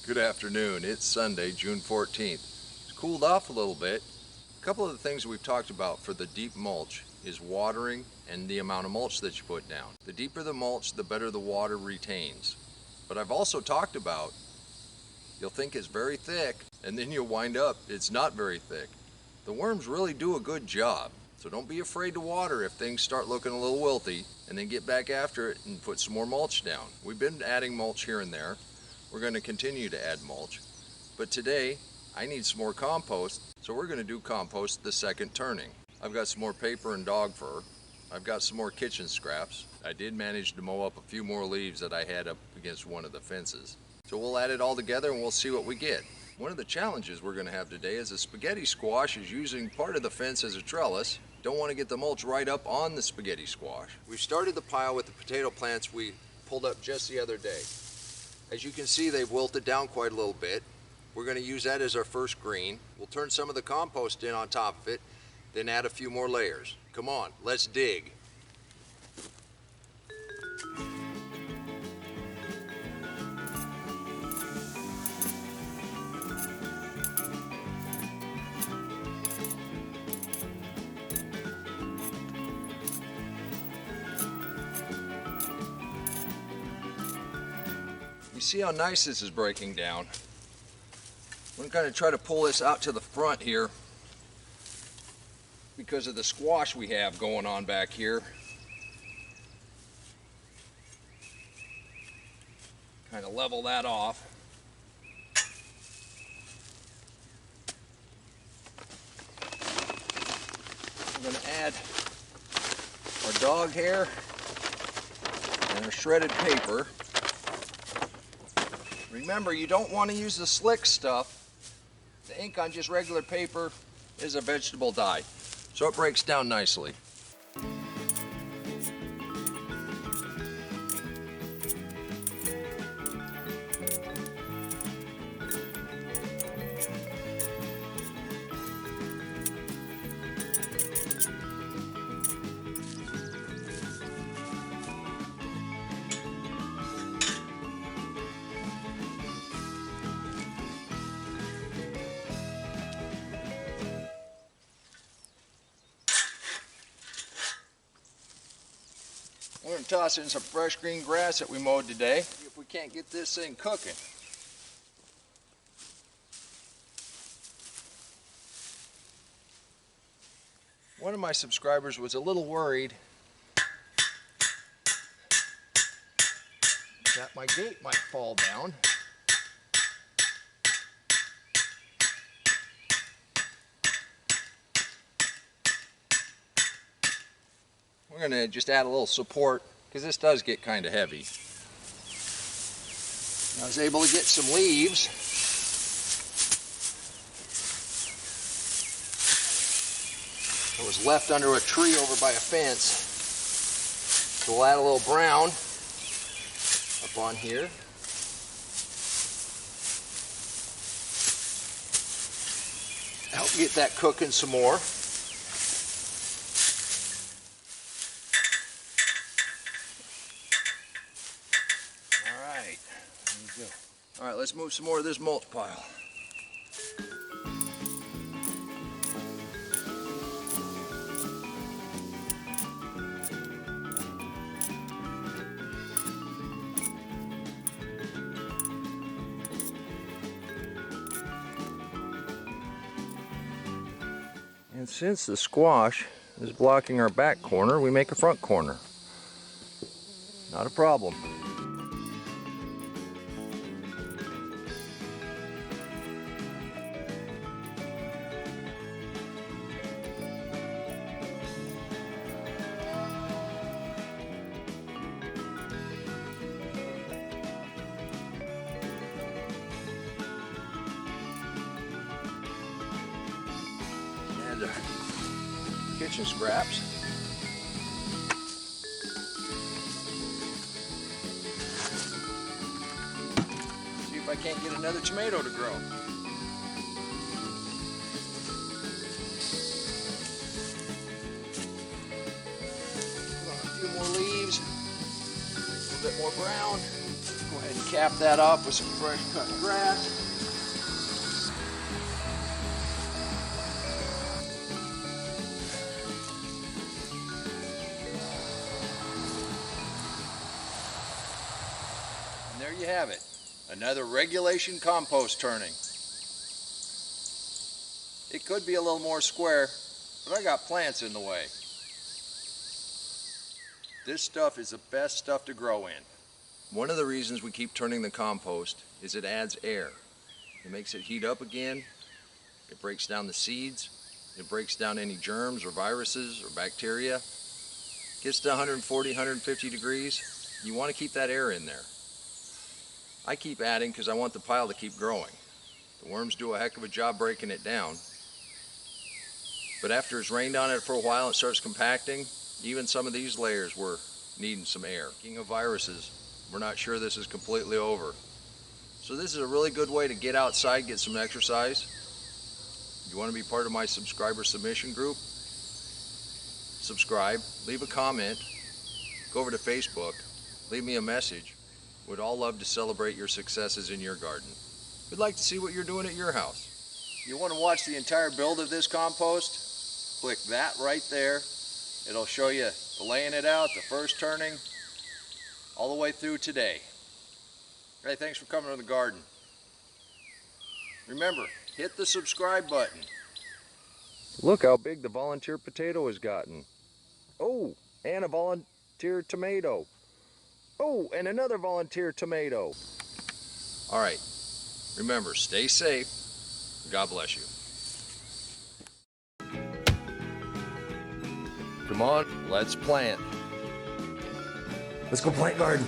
Good afternoon. It's Sunday, June 14th. It's cooled off a little bit. A couple of the things we've talked about for the deep mulch is watering and the amount of mulch that you put down. The deeper the mulch, the better the water retains. But I've also talked about you'll think it's very thick and then you'll wind up it's not very thick. The worms really do a good job. So don't be afraid to water if things start looking a little wilty, and then get back after it and put some more mulch down. We've been adding mulch here and there. We're going to continue to add mulch. But today, I need some more compost, so we're going to do compost the second turning. I've got some more paper and dog fur. I've got some more kitchen scraps. I did manage to mow up a few more leaves that I had up against one of the fences. So we'll add it all together and we'll see what we get. One of the challenges we're going to have today is a spaghetti squash is using part of the fence as a trellis. Don't want to get the mulch right up on the spaghetti squash. We've started the pile with the potato plants we pulled up just the other day. As you can see, they've wilted down quite a little bit. We're going to use that as our first green. We'll turn some of the compost in on top of it, then add a few more layers. Come on, let's dig. You see how nice this is breaking down. I'm going to try to pull this out to the front here because of the squash we have going on back here. Kind of level that off. I'm going to add our dog hair and our shredded paper. Remember, you don't want to use the slick stuff. The ink on just regular paper is a vegetable dye, so it breaks down nicely. We're going to toss in some fresh green grass that we mowed today. If we can't get this thing cooking. One of my subscribers was a little worried that my gate might fall down. We're going to just add a little support because this does get kind of heavy. I was able to get some leaves. That was left under a tree over by a fence. So we'll add a little brown up on here. Help get that cooking some more. All right, let's move some more of this mulch pile. And since the squash is blocking our back corner, we make a front corner. Not a problem. The kitchen scraps. See if I can't get another tomato to grow. Put on a few more leaves, a little bit more brown. Go ahead and cap that off with some fresh cut grass. And there you have it, another regulation compost turning. It could be a little more square, but I got plants in the way. This stuff is the best stuff to grow in. One of the reasons we keep turning the compost is it adds air. It makes it heat up again. It breaks down the seeds. It breaks down any germs or viruses or bacteria. Gets to 140, 150 degrees. You want to keep that air in there. I keep adding because I want the pile to keep growing. The worms do a heck of a job breaking it down. But after it's rained on it for a while and it starts compacting, even some of these layers were needing some air. Speaking of viruses, we're not sure this is completely over. So this is a really good way to get outside, get some exercise. You want to be part of my subscriber submission group? Subscribe, leave a comment, go over to Facebook, leave me a message. We'd all love to celebrate your successes in your garden. We'd like to see what you're doing at your house. You want to watch the entire build of this compost? Click that right there. It'll show you the laying it out, the first turning, all the way through today. Hey, thanks for coming to the garden. Remember, hit the subscribe button. Look how big the volunteer potato has gotten. Oh, and a volunteer tomato. Oh, and another volunteer tomato. All right, remember, stay safe. God bless you. Come on, let's plant. Let's go plant garden.